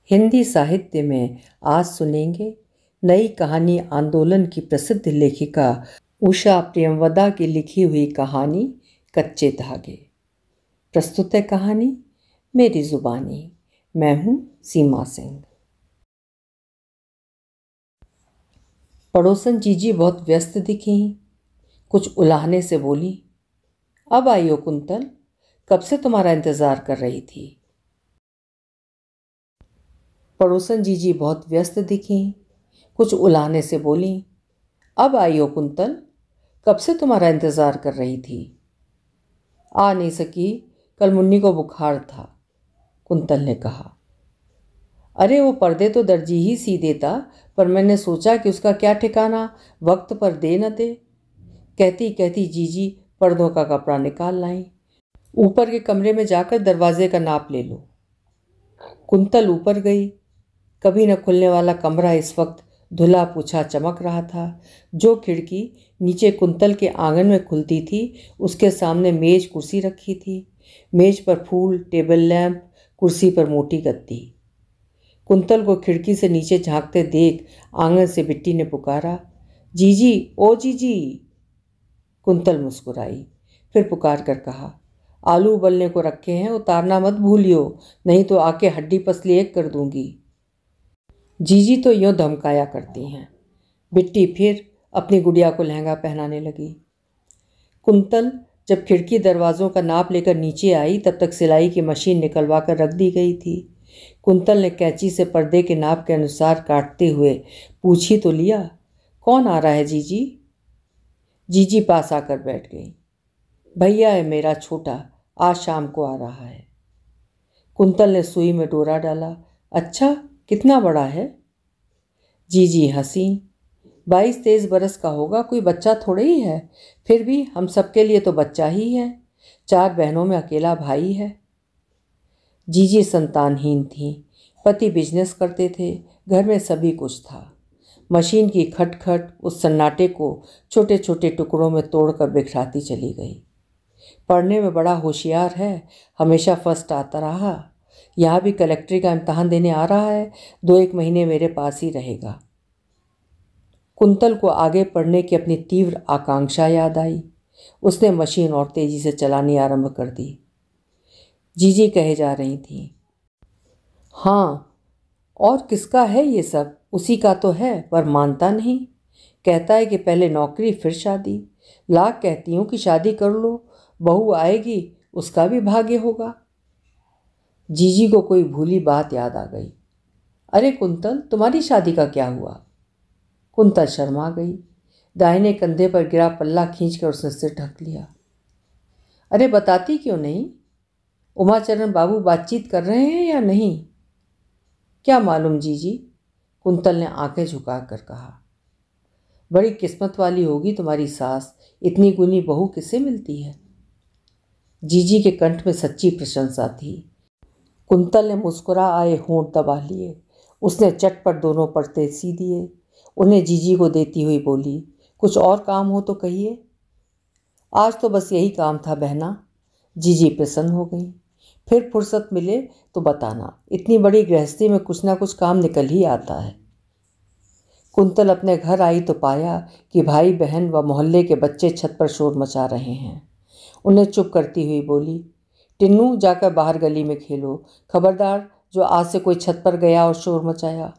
हिंदी साहित्य में आज सुनेंगे नई कहानी आंदोलन की प्रसिद्ध लेखिका उषा प्रियमवदा की लिखी हुई कहानी कच्चे धागे। प्रस्तुत है कहानी मेरी जुबानी। मैं हूँ सीमा सिंह। पड़ोसन जीजी बहुत व्यस्त दिखी। कुछ उलाहने से बोली, अब आई हो कुंतल, कब से तुम्हारा इंतजार कर रही थी। पड़ोसन जीजी बहुत व्यस्त दिखी। कुछ उलाहने से बोली, अब आई हो कुंतल, कब से तुम्हारा इंतजार कर रही थी। आ नहीं सकी, कल मुन्नी को बुखार था, कुंतल ने कहा। अरे वो पर्दे तो दर्जी ही सी देता, पर मैंने सोचा कि उसका क्या ठिकाना, वक्त पर दे न दे। कहती कहती जीजी पर्दों का कपड़ा निकाल लाई। ऊपर के कमरे में जाकर दरवाजे का नाप ले लो। कुंतल ऊपर गई। कभी न खुलने वाला कमरा इस वक्त धुला पूछा चमक रहा था। जो खिड़की नीचे कुंतल के आंगन में खुलती थी, उसके सामने मेज कुर्सी रखी थी। मेज पर फूल, टेबल लैंप, कुर्सी पर मोटी गद्दी। कुंतल को खिड़की से नीचे झांकते देख आंगन से बिट्टी ने पुकारा, जीजी, ओ जीजी। कुंतल मुस्कुराई, फिर पुकार कर कहा, आलू उबलने को रखे हैं, उतारना मत भूलियो, नहीं तो आके हड्डी पसली एक कर दूंगी। जीजी तो यूँ धमकाया करती हैं। बिट्टी फिर अपनी गुड़िया को लहंगा पहनाने लगी। कुंतल जब खिड़की दरवाज़ों का नाप लेकर नीचे आई, तब तक सिलाई की मशीन निकलवा कर रख दी गई थी। कुंतल ने कैंची से पर्दे के नाप के अनुसार काटते हुए पूछ ही तो लिया, कौन आ रहा है जीजी। जीजी पास आकर बैठ गई। भैया है मेरा छोटा, आज शाम को आ रहा है। कुंतल ने सुई में डोरा डाला। अच्छा, कितना बड़ा है। जीजी हंसी। 22-23 बरस का होगा, कोई बच्चा थोड़े ही है, फिर भी हम सबके लिए तो बच्चा ही है। 4 बहनों में अकेला भाई है। जीजी संतानहीन थी। पति बिजनेस करते थे, घर में सभी कुछ था। मशीन की खटखट उस सन्नाटे को छोटे छोटे टुकड़ों में तोड़कर बिखराती चली गई। पढ़ने में बड़ा होशियार है, हमेशा फर्स्ट आता रहा। यहाँ भी कलेक्ट्री का इम्तहान देने आ रहा है, 2-1 महीने मेरे पास ही रहेगा। कुंतल को आगे पढ़ने की अपनी तीव्र आकांक्षा याद आई। उसने मशीन और तेजी से चलानी आरंभ कर दी। जीजी कहे जा रही थी, हाँ, और किसका है ये सब, उसी का तो है, पर मानता नहीं। कहता है कि पहले नौकरी फिर शादी। लाख कहती हूँ कि शादी कर लो, बहू आएगी, उसका भी भाग्य होगा। जीजी को कोई भूली बात याद आ गई। अरे कुंतल, तुम्हारी शादी का क्या हुआ। कुंतल शर्मा गई। दाहिने कंधे पर गिरा पल्ला खींचकर उसने सिर ढक लिया। अरे बताती क्यों नहीं, उमाचरण बाबू बातचीत कर रहे हैं या नहीं। क्या मालूम जीजी, कुंतल ने आंखें झुकाकर कहा। बड़ी किस्मत वाली होगी तुम्हारी सास, इतनी गुनी बहू किसे मिलती है। जीजी के कंठ में सच्ची प्रशंसा थी। कुंतल ने मुस्कुरा आए होंठ दबा लिए। उसने चटपट दोनों पर्दे सी दिए। उन्हें जीजी को देती हुई बोली, कुछ और काम हो तो कहिए। आज तो बस यही काम था बहना। जीजी प्रसन्न हो गई। फिर फुर्सत मिले तो बताना, इतनी बड़ी गृहस्थी में कुछ ना कुछ काम निकल ही आता है। कुंतल अपने घर आई तो पाया कि भाई बहन व मोहल्ले के बच्चे छत पर शोर मचा रहे हैं। उन्हें चुप करती हुई बोली, टिन्नू, जाकर बाहर गली में खेलो, खबरदार जो आज से कोई छत पर गया और शोर मचाया।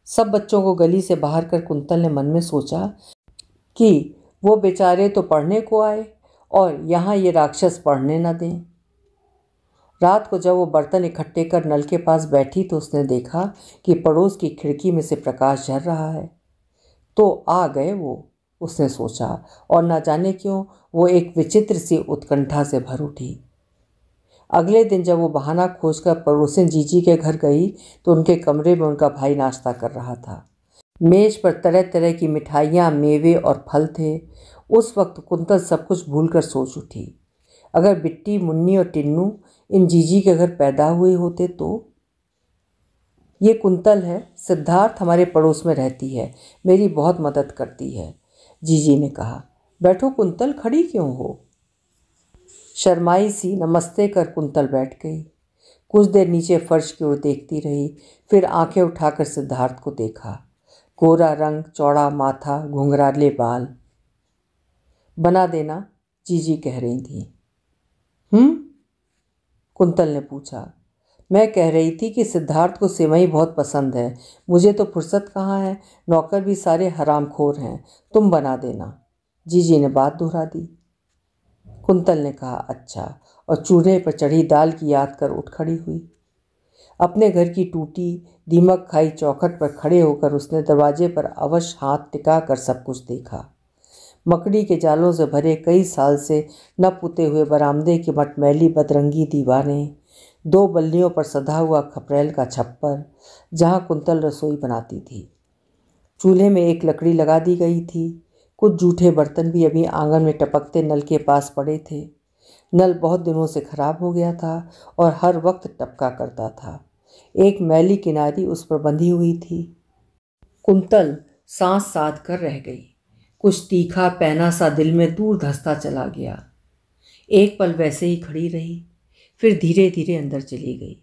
सब बच्चों को गली से बाहर कर कुंतल ने मन में सोचा कि वो बेचारे तो पढ़ने को आए और यहाँ ये राक्षस पढ़ने न दें। रात को जब वो बर्तन इकट्ठे कर नल के पास बैठी तो उसने देखा कि पड़ोस की खिड़की में से प्रकाश झर रहा है। तो आ गए वो, उसने सोचा, और न जाने क्यों वो एक विचित्र सी उत्कंठा से भर उठी। अगले दिन जब वो बहाना खोजकर पड़ोसन जीजी के घर गई तो उनके कमरे में उनका भाई नाश्ता कर रहा था। मेज पर तरह तरह की मिठाइयाँ, मेवे और फल थे। उस वक्त कुंतल सब कुछ भूलकर सोच उठी, अगर बिट्टी, मुन्नी और टिन्नू इन जीजी के घर पैदा हुए होते तो। ये कुंतल है, सिद्धार्थ हमारे पड़ोस में रहती है, मेरी बहुत मदद करती है। जीजी ने कहा, बैठो कुंतल, खड़ी क्यों हो। शर्माई सी नमस्ते कर कुंतल बैठ गई। कुछ देर नीचे फर्श की ओर देखती रही, फिर आंखें उठाकर सिद्धार्थ को देखा। गोरा रंग, चौड़ा माथा, घुंघराले बाल। बना देना, जीजी कह रही थी। कुंतल ने पूछा। मैं कह रही थी कि सिद्धार्थ को सेवई बहुत पसंद है, मुझे तो फुर्सत कहाँ है, नौकर भी सारे हरामखोर हैं, तुम बना देना। जीजी ने बात दोहरा दी। कुंतल ने कहा अच्छा, और चूल्हे पर चढ़ी दाल की याद कर उठ खड़ी हुई। अपने घर की टूटी दीमक खाई चौखट पर खड़े होकर उसने दरवाजे पर अवश्य हाथ टिका कर सब कुछ देखा। मकड़ी के जालों से भरे कई साल से न पुते हुए बरामदे की मटमैली बदरंगी दीवारें, 2 बल्लियों पर सधा हुआ खपरेल का छप्पर जहाँ कुंतल रसोई बनाती थी। चूल्हे में एक लकड़ी लगा दी गई थी। कुछ जूठे बर्तन भी अभी आंगन में टपकते नल के पास पड़े थे। नल बहुत दिनों से खराब हो गया था और हर वक्त टपका करता था। एक मैली किनारी उस पर बंधी हुई थी। कुंतल सांस साध कर रह गई। कुछ तीखा पैना सा दिल में दूर धंसता चला गया। एक पल वैसे ही खड़ी रही, फिर धीरे धीरे अंदर चली गई।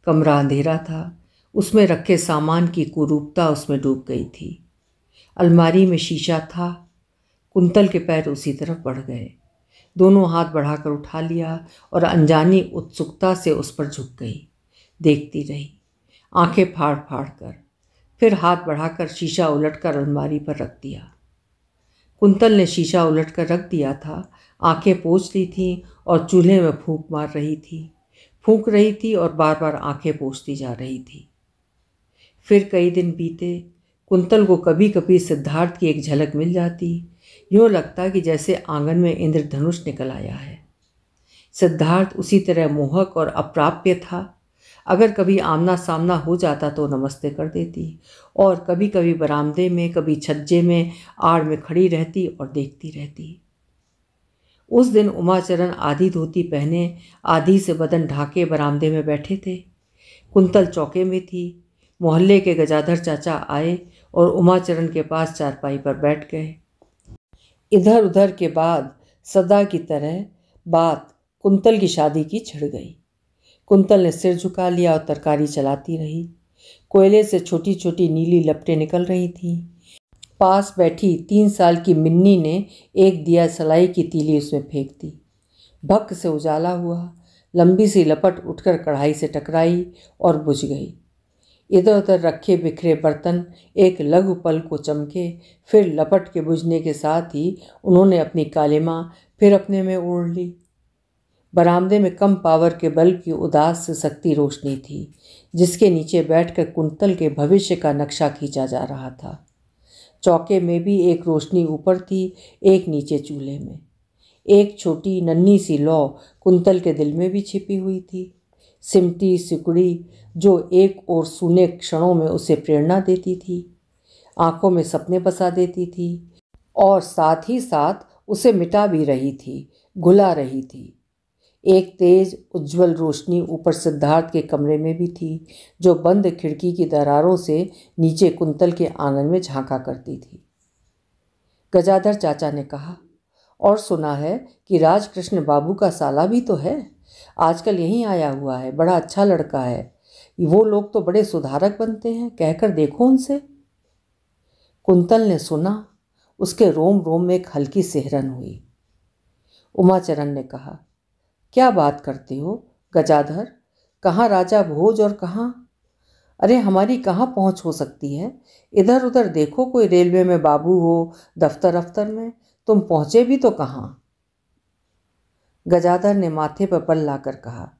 कमरा अंधेरा था, उसमें रखे सामान की कुरूपता उसमें डूब गई थी। अलमारी में शीशा था। कुंतल के पैर उसी तरफ बढ़ गए। दोनों हाथ बढ़ाकर उठा लिया और अनजानी उत्सुकता से उस पर झुक गई। देखती रही, आंखें फाड़ फाड़ कर। फिर हाथ बढ़ाकर शीशा उलटकर अलमारी पर रख दिया। कुंतल ने शीशा उलटकर रख दिया था, आंखें पोंछ ली थीं और चूल्हे में फूंक मार रही थी। फूंक रही थी और बार बार आंखें पोंछती जा रही थी। फिर कई दिन बीते। कुंतल को कभी कभी सिद्धार्थ की एक झलक मिल जाती। यूँ लगता कि जैसे आंगन में इंद्रधनुष निकल आया है। सिद्धार्थ उसी तरह मोहक और अप्राप्य था। अगर कभी आमना सामना हो जाता तो नमस्ते कर देती, और कभी कभी बरामदे में, कभी छज्जे में आड़ में खड़ी रहती और देखती रहती। उस दिन उमाचरण आधी धोती पहने, आधी से बदन ढाके बरामदे में बैठे थे। कुंतल चौके में थी। मोहल्ले के गजाधर चाचा आए और उमाचरण के पास चारपाई पर बैठ गए। इधर उधर के बाद सदा की तरह बात कुंतल की शादी की छिड़ गई। कुंतल ने सिर झुका लिया और तरकारी चलाती रही। कोयले से छोटी छोटी नीली लपटें निकल रही थीं। पास बैठी 3 साल की मिन्नी ने एक दिया सलाई की तीली उसमें फेंक दी। भक्क से उजाला हुआ। लंबी सी लपट उठकर कढ़ाई से टकराई और बुझ गई। इधर उधर रखे बिखरे बर्तन एक लघु पल को चमके, फिर लपट के बुझने के साथ ही उन्होंने अपनी कालिमा फिर अपने में ओढ़ ली। बरामदे में कम पावर के बल्ब की उदास से सकती रोशनी थी, जिसके नीचे बैठकर कुंतल के भविष्य का नक्शा खींचा जा रहा था। चौके में भी एक रोशनी ऊपर थी, एक नीचे चूल्हे में। एक छोटी नन्ही सी लौ कुंतल के दिल में भी छिपी हुई थी, सिमटी सिकुड़ी, जो एक और सूने क्षणों में उसे प्रेरणा देती थी, आंखों में सपने बसा देती थी और साथ ही साथ उसे मिटा भी रही थी, घुला रही थी। एक तेज उज्ज्वल रोशनी ऊपर सिद्धार्थ के कमरे में भी थी, जो बंद खिड़की की दरारों से नीचे कुंतल के आंगन में झांका करती थी। गजाधर चाचा ने कहा, और सुना है कि राजकृष्ण बाबू का साला भी तो है, आजकल यहीं आया हुआ है, बड़ा अच्छा लड़का है। वो लोग तो बड़े सुधारक बनते हैं, कहकर देखो उनसे। कुंतल ने सुना। उसके रोम रोम में एक हल्की सिहरन हुई। उमाचरण ने कहा, क्या बात करते हो गजाधर, कहाँ राजा भोज और कहाँ? अरे हमारी कहाँ पहुँच हो सकती है? इधर उधर देखो, कोई रेलवे में बाबू हो, दफ्तर अफ्तर में, तुम पहुँचे भी तो कहाँ? गजाधर ने माथे पर बल लाकर कहा,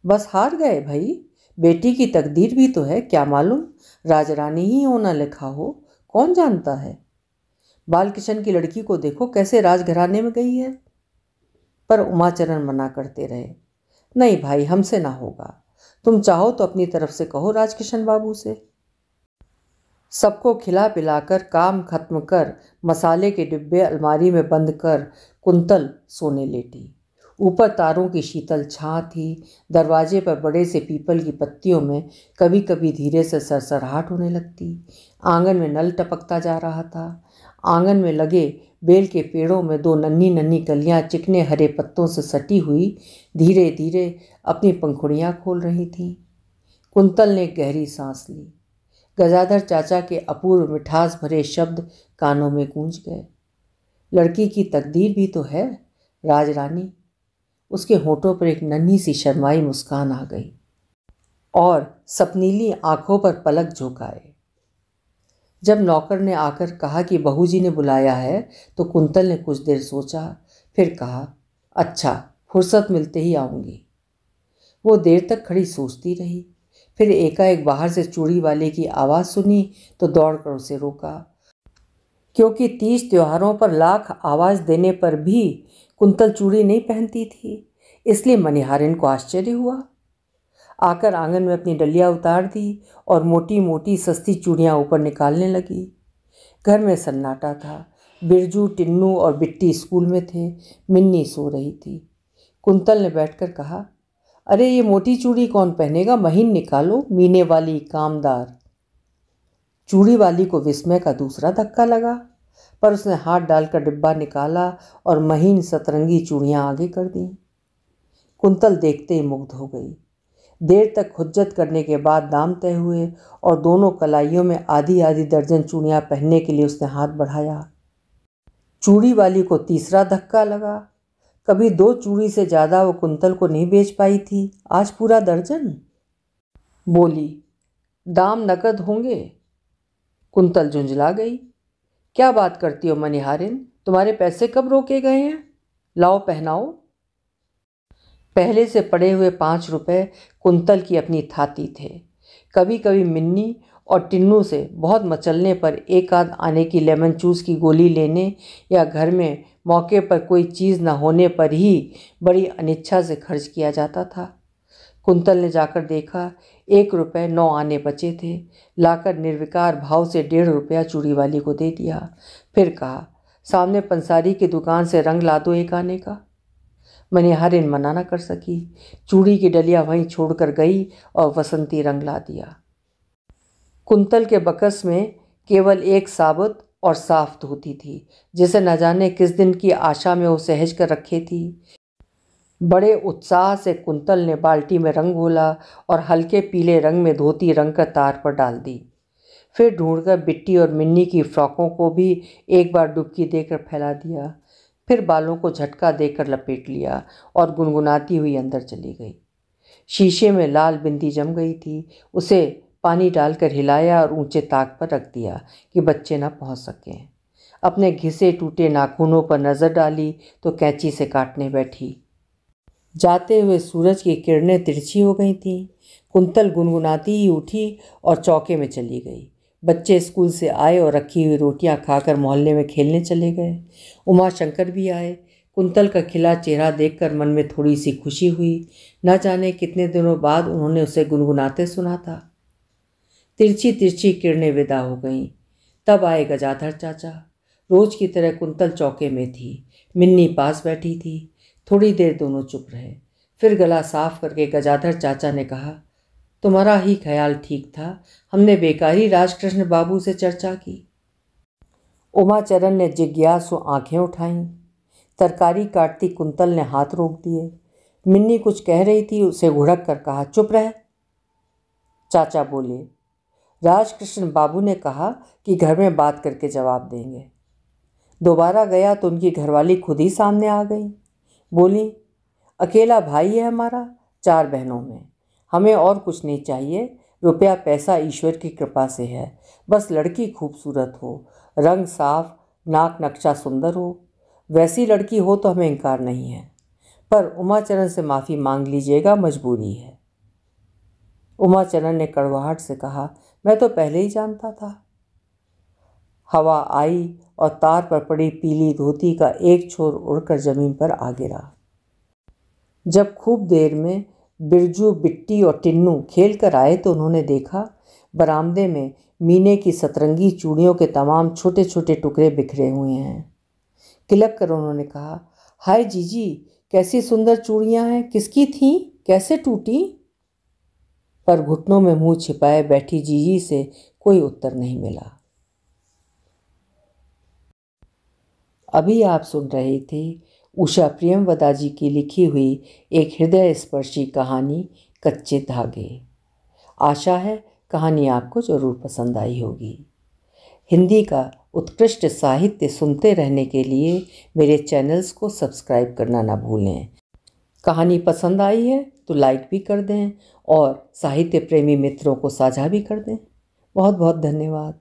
बस हार गए भाई, बेटी की तकदीर भी तो है, क्या मालूम राजरानी ही होना लिखा हो, कौन जानता है। बालकिशन की लड़की को देखो कैसे राजघराने में गई है। पर उमाचरण मना करते रहे, नहीं भाई, हमसे ना होगा, तुम चाहो तो अपनी तरफ से कहो राजकिशन बाबू से। सबको खिला पिलाकर काम खत्म कर, मसाले के डिब्बे अलमारी में बंद कर, कुंतल सोने लेटी। ऊपर तारों की शीतल छां थी। दरवाजे पर बड़े से पीपल की पत्तियों में कभी कभी धीरे से सरसराहट होने लगती। आंगन में नल टपकता जा रहा था। आंगन में लगे बेल के पेड़ों में दो नन्ही नन्ही कलियां चिकने हरे पत्तों से सटी हुई धीरे धीरे अपनी पंखुड़ियां खोल रही थीं। कुंतल ने गहरी सांस ली। गजाधर चाचा के अपूर्व मिठास भरे शब्द कानों में गूंज गए। लड़की की तकदीर भी तो है राजरानी। उसके होठों पर एक नन्ही सी शर्माई मुस्कान आ गई और सपनीली आंखों पर पलक झुकाए। जब नौकर ने आकर कहा कि बहू जी ने बुलाया है तो कुंतल ने कुछ देर सोचा, फिर कहा, अच्छा, फुर्सत मिलते ही आऊंगी। वो देर तक खड़ी सोचती रही। फिर एकाएक बाहर से चूड़ी वाले की आवाज़ सुनी तो दौड़कर उसे रोका, क्योंकि तीज त्योहारों पर लाख आवाज़ देने पर भी कुंतल चूड़ी नहीं पहनती थी। इसलिए मनिहारिन को आश्चर्य हुआ। आकर आंगन में अपनी डलिया उतार दी और मोटी मोटी सस्ती चूड़ियाँ ऊपर निकालने लगी। घर में सन्नाटा था। बिरजू, टिन्नू और बिट्टी स्कूल में थे। मिन्नी सो रही थी। कुंतल ने बैठकर कहा, अरे ये मोटी चूड़ी कौन पहनेगा, महीन निकालो, मीने वाली, कामदार। चूड़ी वाली को विस्मय का दूसरा धक्का लगा, पर उसने हाथ डालकर डिब्बा निकाला और महीन सतरंगी चूड़ियाँ आगे कर दी। कुंतल देखते ही मुग्ध हो गई। देर तक हुज्जत करने के बाद दाम तय हुए और दोनों कलाइयों में आधी आधी दर्जन चूड़ियाँ पहनने के लिए उसने हाथ बढ़ाया। चूड़ी वाली को तीसरा धक्का लगा। कभी 2 चूड़ी से ज़्यादा वो कुंतल को नहीं बेच पाई थी, आज पूरा दर्जन। बोली, दाम नकद होंगे। कुंतल झुंझला गई। क्या बात करती हो मनिहारिन, तुम्हारे पैसे कब रोके गए हैं? लाओ पहनाओ। पहले से पड़े हुए 5 रुपए कुंतल की अपनी थाती थे। कभी कभी मिन्नी और टिन्नू से बहुत मचलने पर एक आध आने की लेमन जूस की गोली लेने या घर में मौके पर कोई चीज़ न होने पर ही बड़ी अनिच्छा से खर्च किया जाता था। कुंतल ने जाकर देखा, 1 रुपये 9 आने बचे थे। लाकर निर्विकार भाव से 1.5 रुपया चूड़ी वाली को दे दिया। फिर कहा, सामने पंसारी की दुकान से रंग ला दो 1 आने का। मनिहारिन मना न कर सकी। चूड़ी की डलिया वहीं छोड़कर गई और वसंती रंग ला दिया। कुंतल के बकस में केवल एक साबुत और साफ धोती थी, जिसे न जाने किस दिन की आशा में वो सहज कर रखे थी। बड़े उत्साह से कुंतल ने बाल्टी में रंग घोला और हल्के पीले रंग में धोती रंग कर तार पर डाल दी। फिर ढूंढकर बिट्टी और मिन्नी की फ्रॉकों को भी एक बार डुबकी देकर फैला दिया। फिर बालों को झटका देकर लपेट लिया और गुनगुनाती हुई अंदर चली गई। शीशे में लाल बिंदी जम गई थी। उसे पानी डालकर हिलाया और ऊंचे ताक पर रख दिया कि बच्चे न पहुंच सकें। अपने घिसे टूटे नाखूनों पर नज़र डाली तो कैंची से काटने बैठी। जाते हुए सूरज की किरणें तिरछी हो गई थीं। कुंतल गुनगुनाती ही उठी और चौके में चली गई। बच्चे स्कूल से आए और रखी हुई रोटियां खाकर मोहल्ले में खेलने चले गए। उमाशंकर भी आए। कुंतल का खिला चेहरा देखकर मन में थोड़ी सी खुशी हुई। न जाने कितने दिनों बाद उन्होंने उसे गुनगुनाते सुना था। तिरछी तिरछी किरणें विदा हो गईं। तब आए गजाधर चाचा। रोज की तरह कुंतल चौके में थी। मिन्नी पास बैठी थी। थोड़ी देर दोनों चुप रहे। फिर गला साफ करके गजाधर चाचा ने कहा, तुम्हारा ही ख्याल ठीक था, हमने बेकारी राजकृष्ण बाबू से चर्चा की। उमाचरण ने जिज्ञासु आंखें उठाईं। तरकारी काटती कुंतल ने हाथ रोक दिए। मिन्नी कुछ कह रही थी, उसे घुड़क कर कहा, चुप रह। चाचा बोले, राजकृष्ण बाबू ने कहा कि घर में बात करके जवाब देंगे। दोबारा गया तो उनकी घरवाली खुद ही सामने आ गई। बोली, अकेला भाई है हमारा 4 बहनों में, हमें और कुछ नहीं चाहिए। रुपया पैसा ईश्वर की कृपा से है। बस लड़की खूबसूरत हो, रंग साफ, नाक नक्शा सुंदर हो। वैसी लड़की हो तो हमें इनकार नहीं है, पर उमाचरण से माफ़ी मांग लीजिएगा, मजबूरी है। उमाचरण ने कड़वाहट से कहा, मैं तो पहले ही जानता था। हवा आई और तार पर पड़ी पीली धोती का एक छोर उड़कर जमीन पर आ गिरा। जब खूब देर में बिरजू, बिट्टी और टिन्नू खेल कर आए तो उन्होंने देखा बरामदे में मीने की सतरंगी चूड़ियों के तमाम छोटे छोटे टुकड़े बिखरे हुए हैं। किलक कर उन्होंने कहा, हाय जीजी, कैसी सुंदर चूड़ियां हैं, किसकी थीं, कैसे टूटी? पर घुटनों में मुंह छिपाए बैठी जीजी से कोई उत्तर नहीं मिला। अभी आप सुन रहे थे उषा प्रियमवदा जी की लिखी हुई एक हृदय स्पर्शी कहानी कच्चे धागे। आशा है कहानी आपको ज़रूर पसंद आई होगी। हिंदी का उत्कृष्ट साहित्य सुनते रहने के लिए मेरे चैनल्स को सब्सक्राइब करना ना भूलें। कहानी पसंद आई है तो लाइक भी कर दें और साहित्य प्रेमी मित्रों को साझा भी कर दें। बहुत बहुत धन्यवाद।